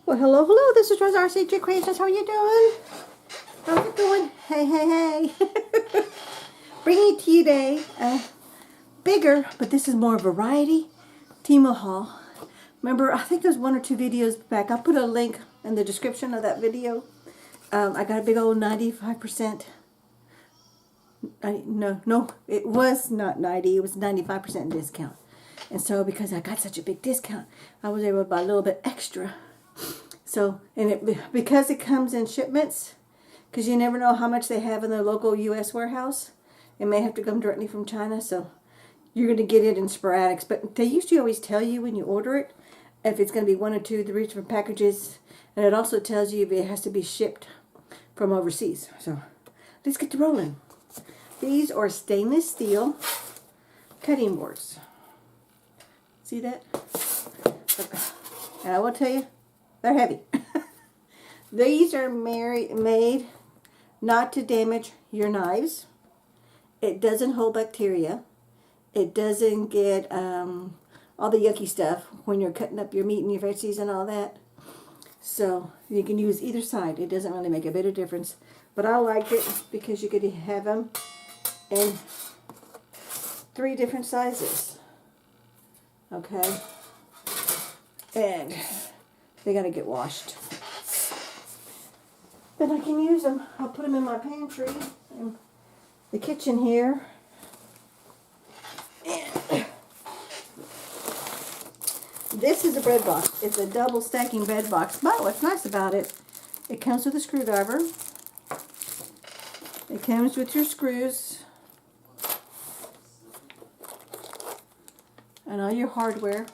Well, hello, hello. This is Rosa RCG Creations. How are you doing? How's it going? Hey, hey, hey. Bringing to you today bigger, but this is more variety TEMU haul. Remember, I think there's one or two videos back. I'll put a link in the description of that video. I got a big old 95%. No, it was not 90. It was 95% discount. And so because I got such a big discount, I was able to buy a little bit extra. So, because it comes in shipments, because you never know how much they have in their local U.S. warehouse. It may have to come directly from China, so you're going to get it in sporadics. But they used to always tell you when you order it if it's going to be 1 or 2, 3 different packages. And it also tells you if it has to be shipped from overseas. So, let's get to rolling. These are stainless steel cutting boards. See that? And I will tell you, they're heavy. These are made not to damage your knives. It doesn't hold bacteria. It doesn't get all the yucky stuff when you're cutting up your meat and your veggies and all that. So you can use either side. It doesn't really make a bit of difference. But I like it because you could have them in 3 different sizes. Okay? And they gotta get washed. Then I can use them. I'll put them in my pantry, in the kitchen here. And this is a bread box. It's a double stacking bread box. But what's nice about it, it comes with a screwdriver. It comes with your screws. And all your hardware.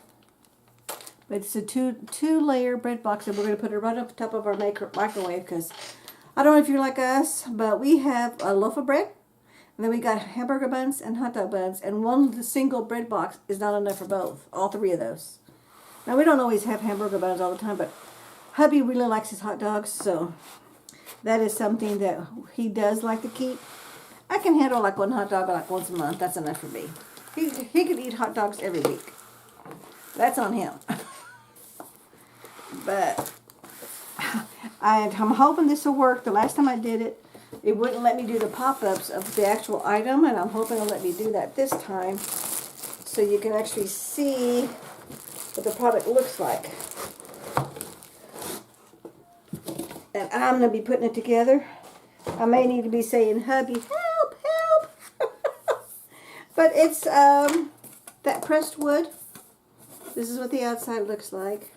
But it's a two-layer bread box, and we're going to put it right up top of our microwave because I don't know if you're like us, but we have a loaf of bread, and then we got hamburger buns and hot dog buns, and one single bread box is not enough for both, all 3 of those. Now, we don't always have hamburger buns all the time, but hubby really likes his hot dogs, so that is something that he does like to keep. I can handle like 1 hot dog like once a month. That's enough for me. He could eat hot dogs every week. That's on him. But I'm hoping this will work. The last time I did it, it wouldn't let me do the pop-ups of the actual item, and I'm hoping it'll let me do that this time so you can actually see what the product looks like. And I'm going to be putting it together. I may need to be saying, hubby, help, help. But it's that pressed wood. This is what the outside looks like.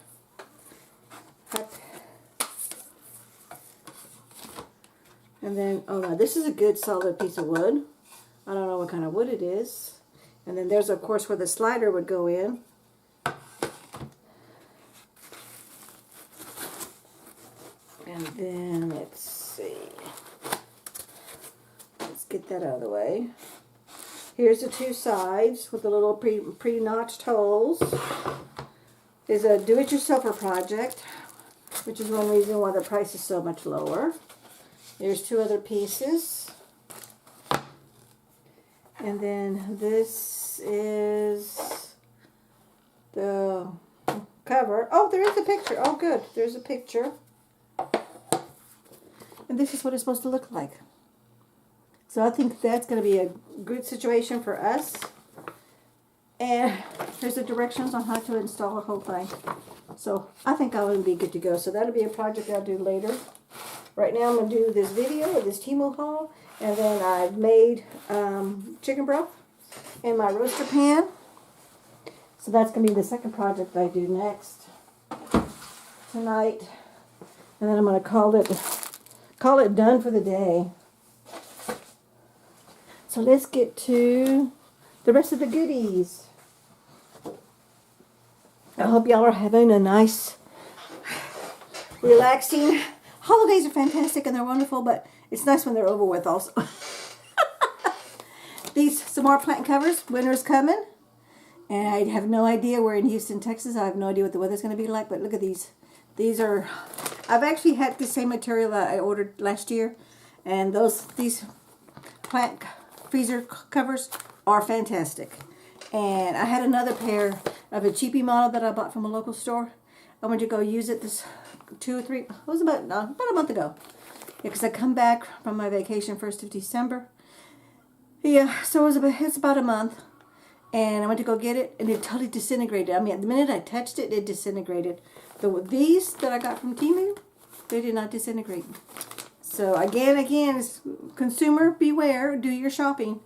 And then, oh no, this is a good solid piece of wood. I don't know what kind of wood it is. And then there's, of course, where the slider would go in. And then, let's see. Let's get that out of the way. Here's the 2 sides with the little pre-notched holes. It's a do-it-yourselfer project, which is one reason why the price is so much lower. There's 2 other pieces. And then this is the cover. Oh, there is a picture. Oh, good. There's a picture. And this is what it's supposed to look like. So I think that's going to be a good situation for us. And here's the directions on how to install the whole thing. So I think I will be good to go. So that'll be a project I'll do later. Right now I'm going to do this video of this TEMU haul. And then I've made chicken broth in my roaster pan. So that's going to be the second project I do next tonight. And then I'm going to call it done for the day. So let's get to the rest of the goodies. I hope y'all are having a nice, relaxing. Holidays are fantastic and they're wonderful, but it's nice when they're over with also. These, some more plant covers. Winter's coming. And I have no idea. We're in Houston, Texas. I have no idea what the weather's going to be like, but look at these. These are, I've actually had the same material that I ordered last year. And these plant freezer covers are fantastic. And I had another pair of a cheapy model that I bought from a local store. I went to go use it this 2 or 3, it was about a month ago. Yeah, because I come back from my vacation 1st of December. Yeah, so it's about a month. And I went to go get it, and it totally disintegrated. I mean, the minute I touched it, it disintegrated. But these that I got from TEMU, they did not disintegrate. So again, it's consumer beware. Do your shopping.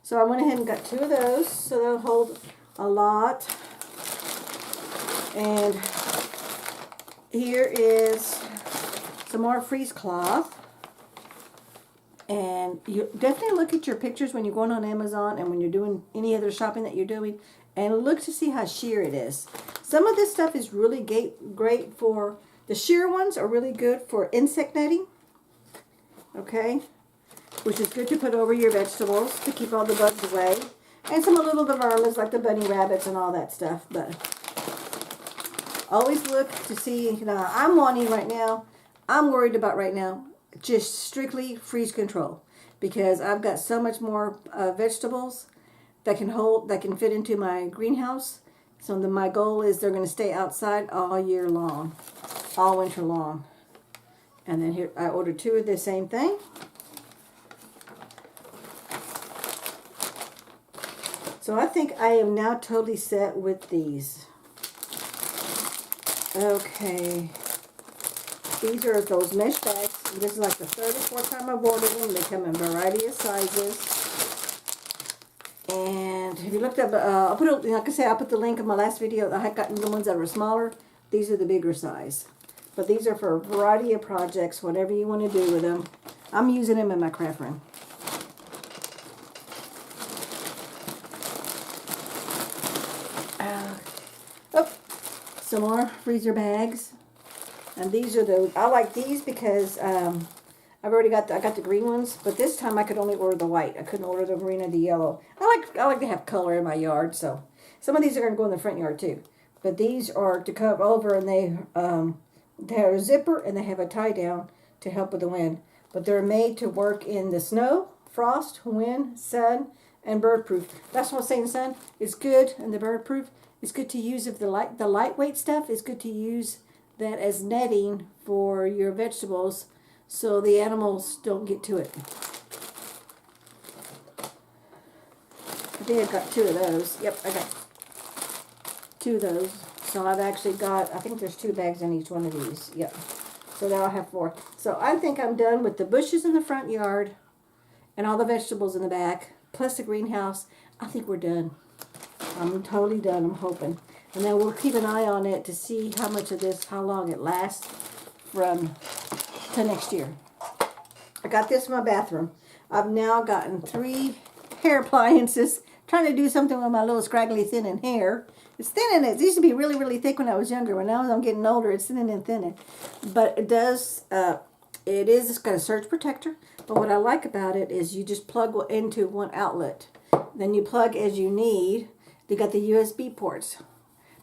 So I went ahead and got 2 of those, so they'll hold a lot. And here is some more freeze cloth. And you definitely look at your pictures when you're going on Amazon and when you're doing any other shopping that you're doing, and look to see how sheer it is. Some of this stuff is really great for, the sheer ones are really good for insect netting, okay, which is good to put over your vegetables to keep all the bugs away, and some of the little vermin like the bunny rabbits and all that stuff. But always look to see, I'm wanting right now, I'm worried about right now, just strictly freeze control, because I've got so much more vegetables that can fit into my greenhouse. So my goal is they're going to stay outside all year long, all winter long. And then here I ordered 2 of the same thing. So I think I am now totally set with these. Okay. These are those mesh bags. This is like the 3rd or 4th time I've ordered them. They come in a variety of sizes. And if you looked up, like I said, I'll put the link in my last video. I had gotten the ones that were smaller. These are the bigger size. But these are for a variety of projects, whatever you want to do with them. I'm using them in my craft room. Some more freezer bags. And these are I like these because I've already got I got the green ones, but this time I could only order the white. I couldn't order the green or the yellow. I like to have color in my yard, so some of these are going to go in the front yard too. But these are to cover over, and they're a zipper, and they have a tie down to help with the wind. But they're made to work in the snow, frost, wind, sun, and bird proof. That's what I'm saying. Sun is good, and the bird proof is good to use. If the lightweight stuff is good to use that as netting for your vegetables, so the animals don't get to it. I think I got 2 of those. Yep, I got 2 of those. So I've actually got, I think there's 2 bags in each one of these. Yep. So now I have 4. So I think I'm done with the bushes in the front yard and all the vegetables in the back, plus the greenhouse. I think we're done. I'm totally done, I'm hoping. And then we'll keep an eye on it to see how much of this, how long it lasts to next year. I got this in my bathroom. I've now gotten 3 hair appliances, trying to do something with my little scraggly thinning hair. It's thinning. It used to be really, really thick when I was younger. But now as I'm getting older, it's thinning and thinning. But it's got a surge protector. But what I like about it is you just plug into one outlet. Then you plug as you need. They got the USB ports.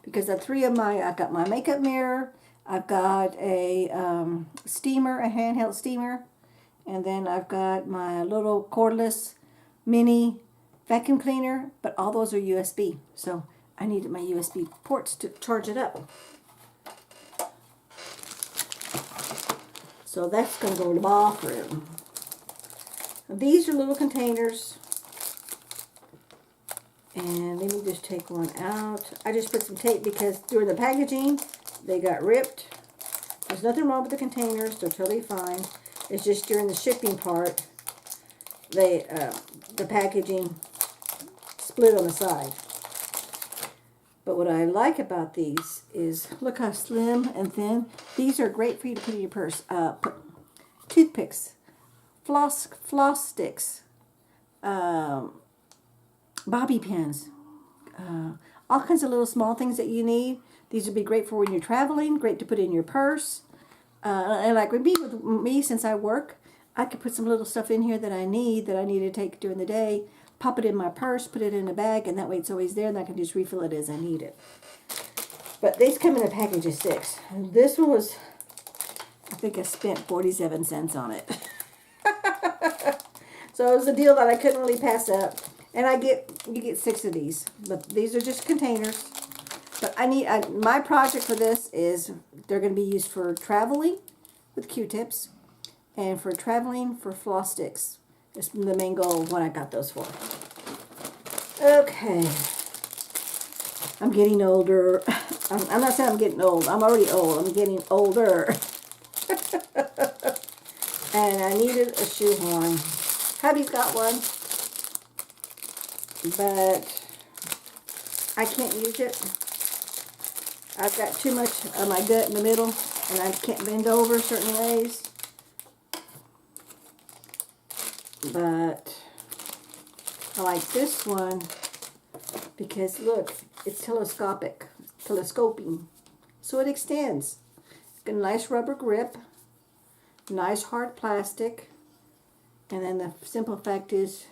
Because the 3 of I've got my makeup mirror, I've got a steamer, a handheld steamer, and then I've got my little cordless mini vacuum cleaner, but all those are USB. So I needed my USB ports to charge it up. So that's going to go in the bathroom. These are little containers. And let me just take one out. I just put some tape because during the packaging, they got ripped. There's nothing wrong with the containers. They're totally fine. It's just during the shipping part, the packaging split on the side. But what I like about these is, look how slim and thin. These are great for you to put in your purse. Toothpicks, floss sticks, bobby pins, all kinds of little small things that you need. These would be great for when you're traveling, great to put in your purse. And like with me, since I work, I could put some little stuff in here that I need to take during the day, pop it in my purse, put it in a bag, and that way it's always there, and I can just refill it as I need it. But these come in a package of 6. And this one was, I think I spent 47 cents on it. So it was a deal that I couldn't really pass up. And you get 6 of these. But these are just containers. But my project for this is they're going to be used for traveling with Q-tips and for traveling for floss sticks. It's the main goal of what I got those for. Okay. I'm getting older. I'm not saying I'm getting old. I'm already old. I'm getting older. And I needed a shoehorn. Hubby's got one. But I can't use it. I've got too much of my gut in the middle, and I can't bend over certain ways. But I like this one because look, it's telescoping, so it extends. Got a nice rubber grip, nice hard plastic, and then the simple fact is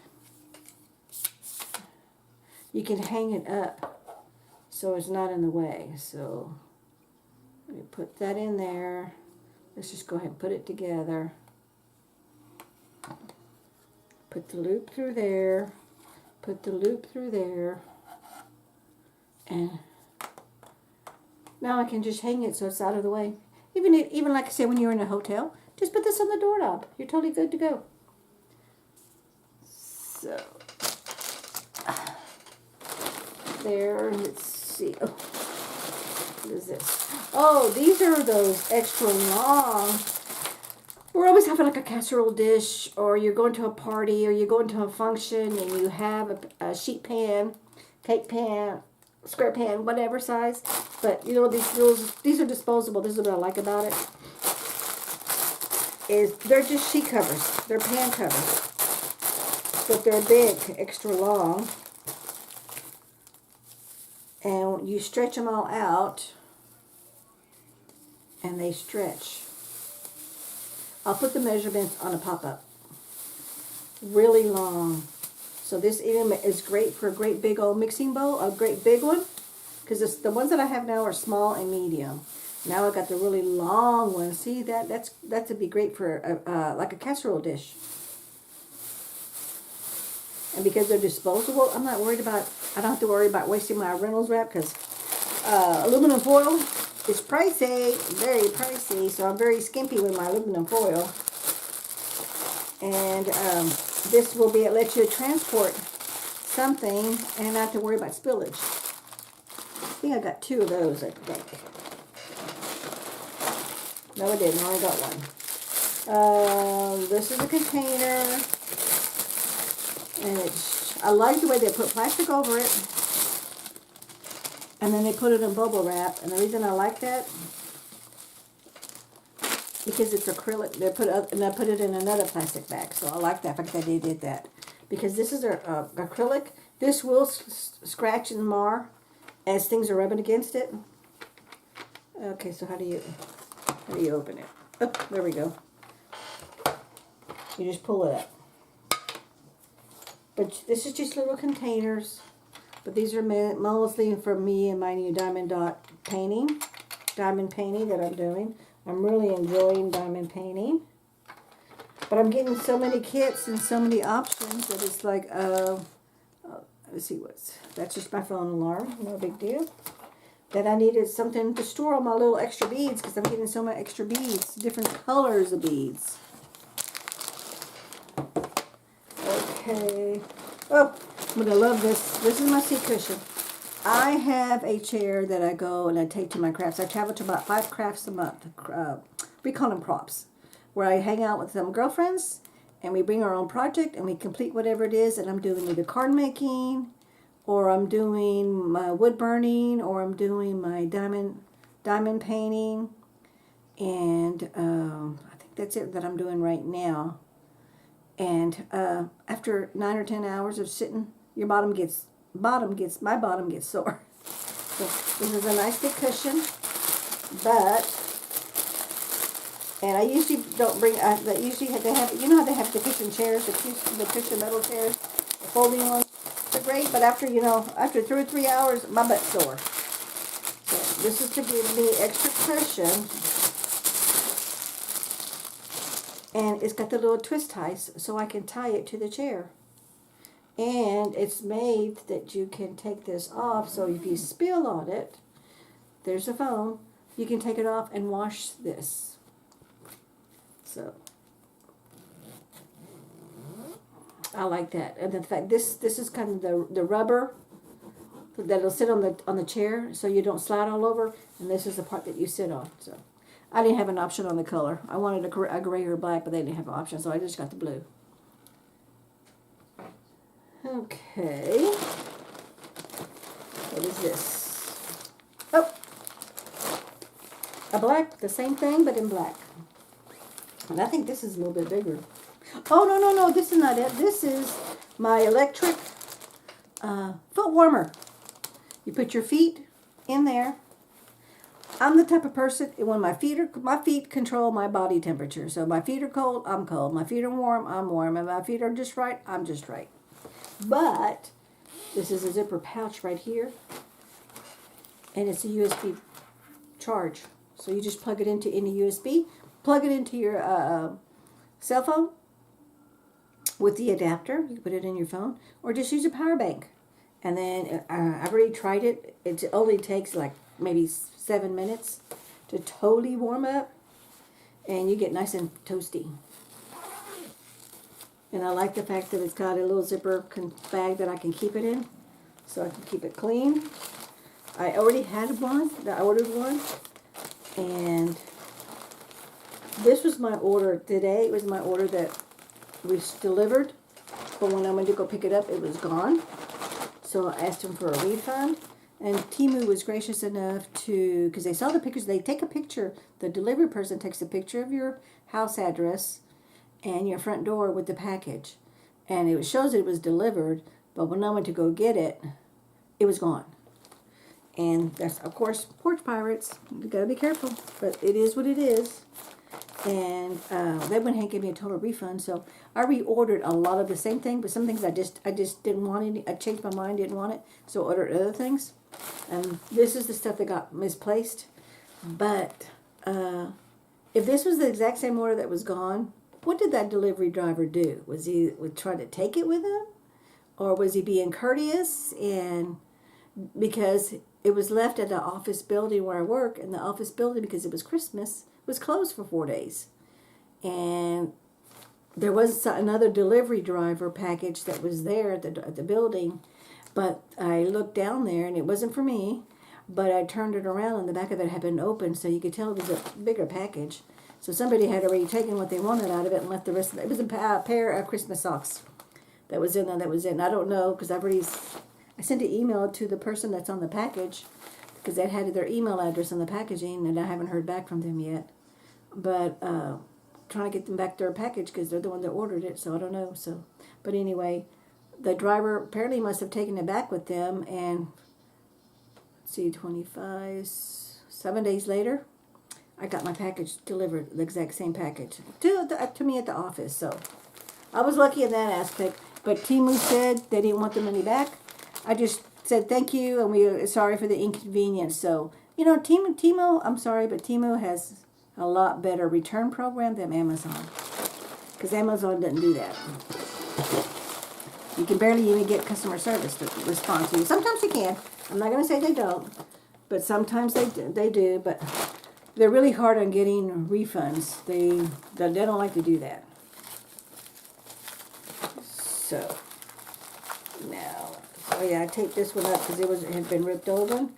you can hang it up so it's not in the way. So let me put that in there. Let's just go ahead and put it together. Put the loop through there. Put the loop through there. And now I can just hang it so it's out of the way. Even like I said, when you're in a hotel, just put this on the doorknob. You're totally good to go. So there, let's see. Oh, what is this? Oh, these are those extra long. We're always having like a casserole dish, or you're going to a party, or you're going to a function, and you have a sheet pan, cake pan, square pan, whatever size. But you know, these are disposable. This is what I like about it. Is they're just sheet covers. They're pan covers, but they're big, extra long. And you stretch them all out, and they stretch. I'll put the measurements on a pop-up. Really long. So this even is great for a great big old mixing bowl, a great big one. Because the ones that I have now are small and medium. Now I got the really long ones. See, that would be great for like a casserole dish. And because they're disposable, I'm not worried about, I don't have to worry about wasting my Reynolds wrap because aluminum foil is pricey, very pricey. So I'm very skimpy with my aluminum foil. And this will let you transport something and not have to worry about spillage. I think I got 2 of those, I think. No, I didn't. I only got one. This is a container. And I like the way they put plastic over it. And then they put it in bubble wrap. And the reason I like that, because it's acrylic. And I put it in another plastic bag. So I like that. In fact, they did that. Because this is acrylic. This will scratch and mar as things are rubbing against it. Okay, so how do you open it? Oh, there we go. You just pull it up. But this is just little containers. But these are mostly for me and my new diamond painting that I'm doing. I'm really enjoying diamond painting. But I'm getting so many kits and so many options that it's like, let's see that's just my phone alarm, no big deal. That I needed something to store all my little extra beads because I'm getting so many extra beads, different colors of beads. Okay. Oh, I'm going to love this. This is my seat cushion. I have a chair that I go and I take to my crafts. I travel to about 5 crafts a month. We call them props. Where I hang out with some girlfriends and we bring our own project and we complete whatever it is that I'm doing, either card making, or I'm doing my wood burning, or I'm doing my diamond painting. And I think that's it that I'm doing right now. And after 9 or 10 hours of sitting, my bottom gets sore. So this is a nice big cushion, and I usually don't bring. They usually have you know how they have the cushion chairs, the cushion metal chairs, the folding ones. They're great, but after 2 or 3 hours, my butt's sore. So this is to give me extra cushion. And it's got the little twist ties, so I can tie it to the chair. And it's made that you can take this off, so if you spill on it, there's the phone. You can take it off and wash this. So I like that. And the fact this is kind of the rubber that'll sit on the chair so you don't slide all over, and this is the part that you sit on. So I didn't have an option on the color. I wanted a gray or black, but they didn't have an option, so I just got the blue. Okay. What is this? Oh! A black, the same thing, but in black. And I think this is a little bit bigger. Oh, no, this is not it. This is my electric foot warmer. You put your feet in there. I'm the type of person, when my feet control my body temperature. So my feet are cold, I'm cold. My feet are warm, I'm warm. And my feet are just right, I'm just right. But this is a zipper pouch right here. And it's a USB charge. So you just plug it into any USB, plug it into your cell phone with the adapter. You can put it in your phone, or just use a power bank. And then I've already tried it. It only takes like maybe 7 minutes to totally warm up, and you get nice and toasty. And I like the fact that it's got a little zipper bag that I can keep it in, so I can keep it clean. I already had one. I ordered one, and this was my order today. It was my order that was delivered, but when I went to go pick it up, it was gone. So I asked him for a refund, and TEMU was gracious enough to, because they saw the pictures, they take a picture, the delivery person takes a picture of your house address and your front door with the package, and it shows that it was delivered, but when I went to go get it, it was gone. And that's, of course, porch pirates. You gotta be careful, but it is what it is. And they went ahead and gave me a total refund. So I reordered a lot of the same thing, but some things I just didn't want any. I changed my mind, didn't want it, so I ordered other things. And this is the stuff that got misplaced. But if this was the exact same order that was gone, what did that delivery driver do? Was he trying to take it with him, or was he being courteous? And because it was left at the office building where I work, and the office building, because it was Christmas, was closed for 4 days. And there was another delivery driver package that was there at the building, but I looked down there and it wasn't for me, but I turned it around and the back of it had been opened, so you could tell it was a bigger package. So somebody had already taken what they wanted out of it and left the rest of it. It was a pair of Christmas socks that was in there, I don't know, because I sent an email to the person that's on the package, because they had their email address on the packaging, and I haven't heard back from them yet. But trying to get them back their package, because they're the one that ordered it, so I don't know. But anyway, the driver apparently must have taken it back with them, and let's see, 7 days later, I got my package delivered, the exact same package, to me at the office. So I was lucky in that aspect. But TEMU said they didn't want the money back. I just said thank you, and we're sorry for the inconvenience. So, TEMU, I'm sorry, but TEMU has a lot better return program than Amazon, because Amazon doesn't do that. You can barely even get customer service to respond to you. Sometimes you can. I'm not going to say they don't, but sometimes they do. But they're really hard on getting refunds. They don't like to do that. So now, I taped this one up because it had been ripped open.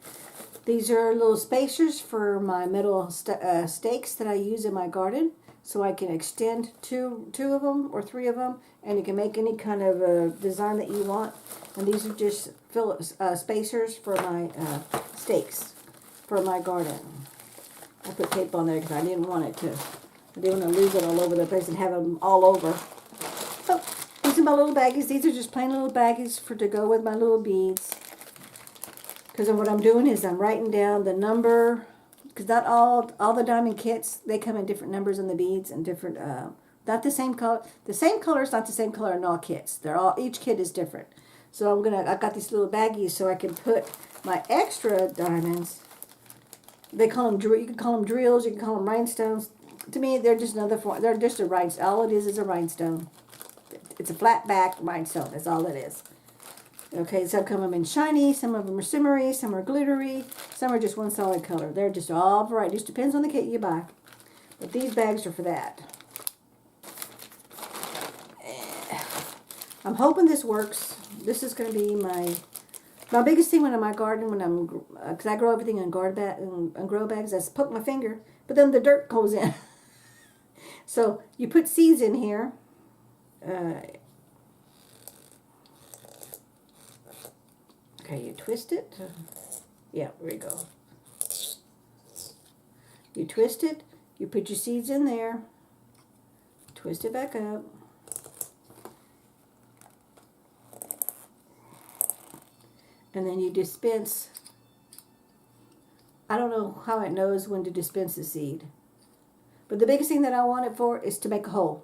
These are little spacers for my metal stakes that I use in my garden, so I can extend two of them or 3 of them, and you can make any kind of design that you want. And these are just spacers for my stakes for my garden. I put tape on there because I didn't want to lose it all over the place and have them all over. So these are my little baggies. These are just plain little baggies to go with my little beads. Because what I'm doing is I'm writing down the number, because not all the diamond kits, they come in different numbers in the beads and different, not the same color. The same color is not the same color in all kits. Each kit is different. So I've got these little baggies so I can put my extra diamonds. They call them, you can call them drills, you can call them rhinestones. To me, they're just another form. They're just a rhinestone. All it is a rhinestone. It's a flat back rhinestone. That's all it is. Okay, some of them in shiny, some of them are shimmery, some are glittery, some are just one solid color. They're just all variety. Just depends on the kit you buy. But these bags are for that. I'm hoping this works. This is going to be my biggest thing when I'm in my garden, when I'm, because I grow everything in grow bags. I poke my finger, but then the dirt goes in. So you put seeds in here. Okay, you twist it. Yeah, there you go. You twist it. You put your seeds in there. Twist it back up. And then you dispense. I don't know how it knows when to dispense the seed. But the biggest thing that I want it for is to make a hole.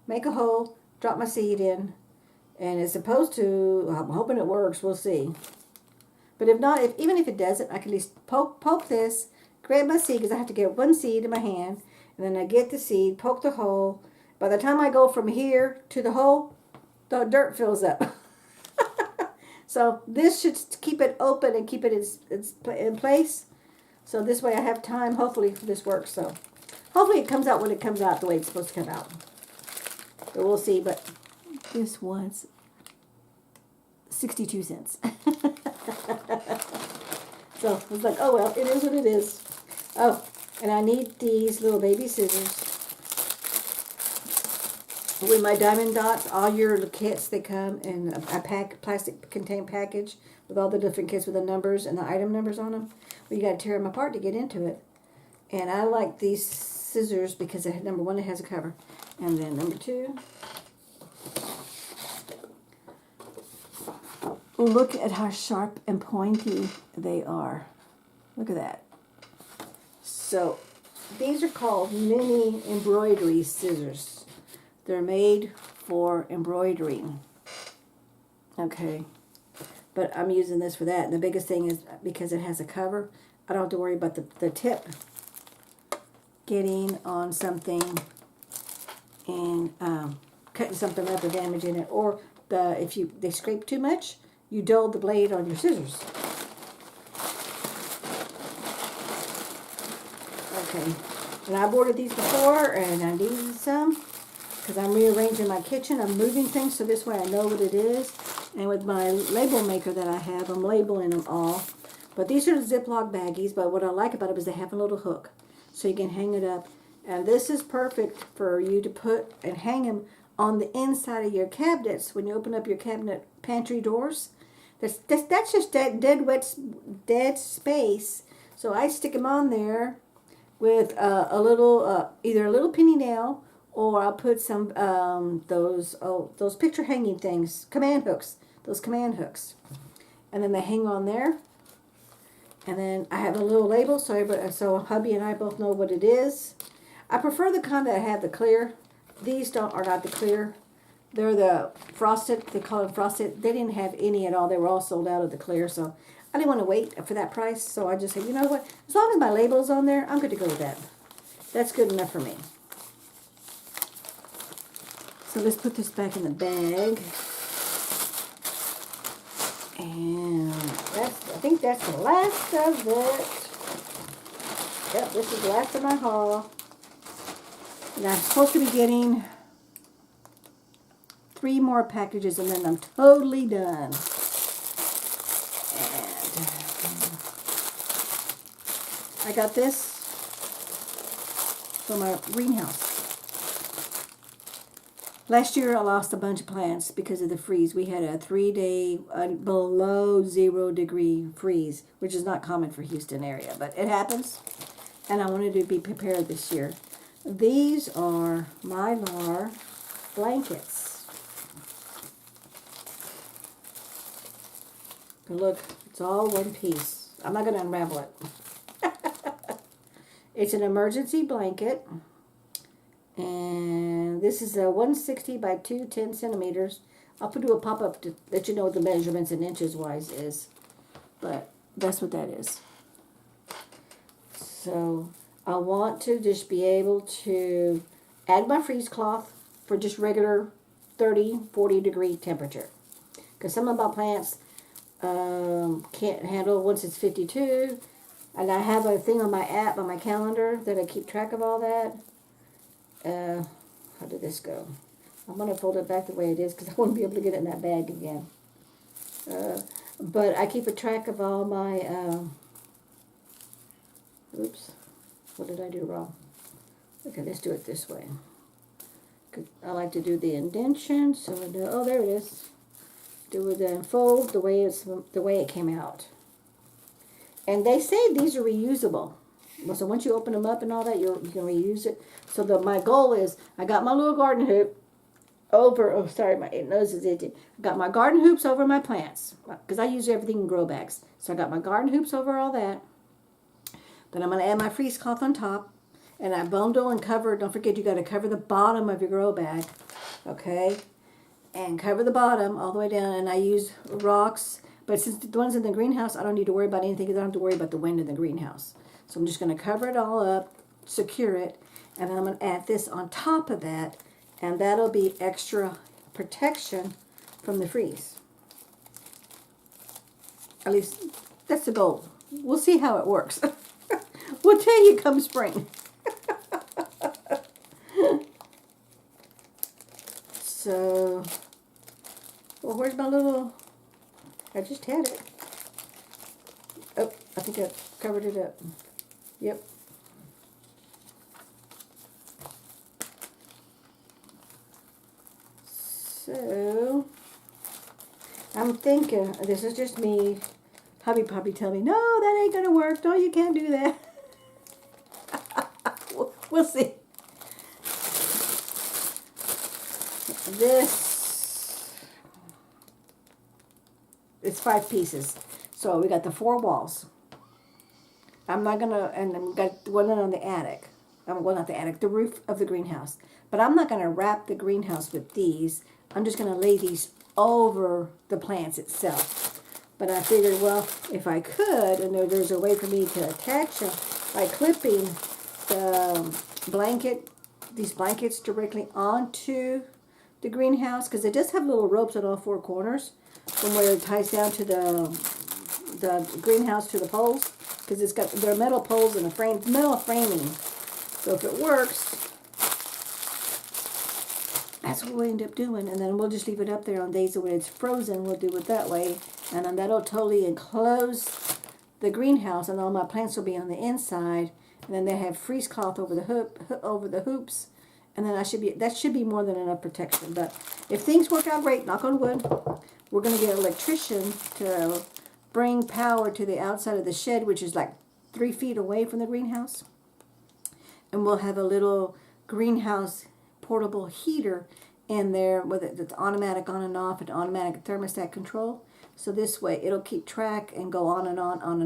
Make a hole, drop my seed in, and it's supposed to, I'm hoping it works, we'll see. But if not, even if it doesn't, I can at least poke this, grab my seed, because I have to get one seed in my hand, and then I get the seed, poke the hole. By the time I go from here to the hole, the dirt fills up. So this should keep it open and keep it in place. So this way I have time. Hopefully this works. So hopefully it comes out when it comes out the way it's supposed to come out. But we'll see. But this was 62 cents. So I was like, oh well, it is what it is. Oh, and I need these little baby scissors. With my diamond dots, all your kits, they come in a plastic contained package with all the different kits with the numbers and the item numbers on them. Well, you got to tear them apart to get into it. And I like these scissors because number one, it has a cover. And then number two, look at how sharp and pointy they are. Look at that. So these are called mini embroidery scissors. They're made for embroidery. Okay. But I'm using this for that. And the biggest thing is because it has a cover, I don't have to worry about the tip getting on something and cutting something up or damaging it. Or if they scrape too much, you dull the blade on your scissors. Okay. And I've ordered these before and I needed some. Because I'm rearranging my kitchen, I'm moving things so this way I know what it is. And with my label maker that I have, I'm labeling them all. But these are the Ziploc baggies, but what I like about them is they have a little hook. So you can hang it up. And this is perfect for you to put and hang them on the inside of your cabinets when you open up your cabinet pantry doors. That's just that dead space. So I stick them on there with a little, either a little penny nail, or I'll put some those picture hanging things, command hooks, and then they hang on there. And then I have a little label so hubby and I both know what it is. I prefer the kind that have the clear. These are not the clear. They're the frosted. They call them frosted. They didn't have any at all. They were all sold out of the clear. So I didn't want to wait for that price. So I just said, you know what? As long as my label's on there, I'm good to go with that. That's good enough for me. So let's put this back in the bag. And I think that's the last of it. Yep, this is the last of my haul. And I'm supposed to be getting 3 more packages and then I'm totally done. And I got this from our greenhouse. Last year I lost a bunch of plants because of the freeze. We had a 3-day below 0 degree freeze, which is not common for Houston area, but it happens. And I wanted to be prepared this year. These are Mylar blankets. But look, it's all one piece. I'm not going to unravel it. It's an emergency blanket. And this is a 160 by 210 centimeters. I'll do a pop-up to let you know what the measurements in inches wise is. But that's what that is. So I want to just be able to add my freeze cloth for just regular 30, 40 degree temperature. Because some of my plants can't handle once it's 52. And I have a thing on my app, on my calendar, that I keep track of all that. How did this go? I'm going to fold it back the way it is because I want to be able to get it in that bag again. But I keep a track of all my, oops, what did I do wrong? Okay, let's do it this way. I like to do the indentation, so I do, oh, there it is. Do it and fold the way it came out. And they say these are reusable. So once you open them up and all that, you can reuse it. So my goal is, I got my little garden hoop over, oh sorry, my nose is itching. I got my garden hoops over my plants, because I use everything in grow bags. So I got my garden hoops over all that. Then I'm going to add my freeze cloth on top. And I bundle and cover, don't forget you got to cover the bottom of your grow bag. Okay? And cover the bottom all the way down. And I use rocks. But since the ones in the greenhouse, I don't need to worry about anything because I don't have to worry about the wind in the greenhouse. So I'm just going to cover it all up, secure it, and then I'm going to add this on top of that, and that'll be extra protection from the freeze. At least that's the goal. We'll see how it works. We'll tell you come spring. So, well, where's my little... I just had it. Oh, I think I covered it up. Yep. So, I'm thinking, this is just me. Hubby probably tell me, no, that ain't gonna work. No, you can't do that. We'll see. This, it's 5 pieces. So we got the 4 walls. I'm not gonna, and we got one on the attic. Well, not the attic, the roof of the greenhouse. But I'm not gonna wrap the greenhouse with these. I'm just gonna lay these over the plants itself. But I figured, well, if I could, and there's a way for me to attach them by clipping the these blankets directly onto the greenhouse, because it does have little ropes at all 4 corners from where it ties down to the greenhouse to the poles, because it's got their metal poles and a frame, metal framing. So if it works, that's what we'll end up doing, and then we'll just leave it up there on days when it's frozen. We'll do it that way, and then that'll totally enclose the greenhouse, and all my plants will be on the inside. And then they have freeze cloth over the hoops, and then that should be more than enough protection. But if things work out great, knock on wood, we're going to get an electrician to bring power to the outside of the shed, which is like 3 feet away from the greenhouse. And we'll have a little greenhouse portable heater in there with it that's automatic on and off, and automatic thermostat control. So this way it'll keep track and go on and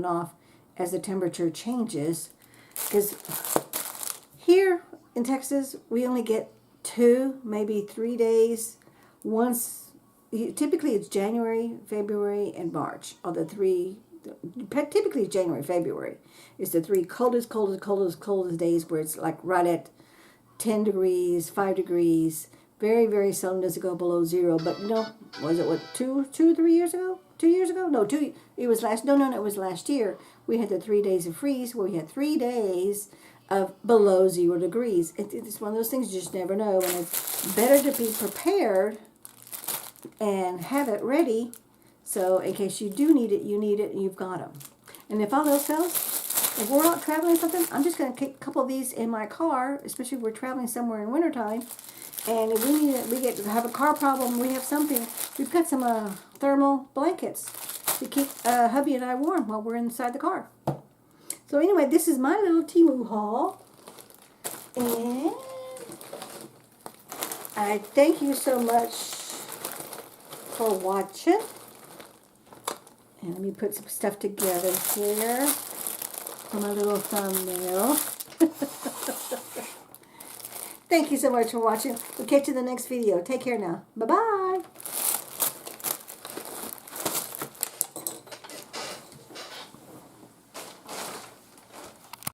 off as the temperature changes. Because here in Texas, we only get 2, maybe 3 days. Once, typically it's January, February, and March. Or the 3, typically it's January, February. It's the 3 coldest days where it's like right at 10 degrees, 5 degrees. Very, very seldom does it go below 0. But you know, was it what, 2 or 3 years ago? 2 years ago? No, it was last, no, it was last year. We had the 3 days of freeze where we had 3 days of below 0 degrees. It's one of those things you just never know. And it's better to be prepared and have it ready. So in case you do need it, and you've got them. And if all else fails, if we're out traveling something, I'm just going to take a couple of these in my car, especially if we're traveling somewhere in wintertime. And if we have a car problem, we have something. We've got some thermal blankets to keep hubby and I warm while we're inside the car. So anyway, this is my little TEMU haul. And I thank you so much for watching. And let me put some stuff together here for my little thumbnail. Thank you so much for watching. We'll catch you in the next video. Take care now. Bye-bye.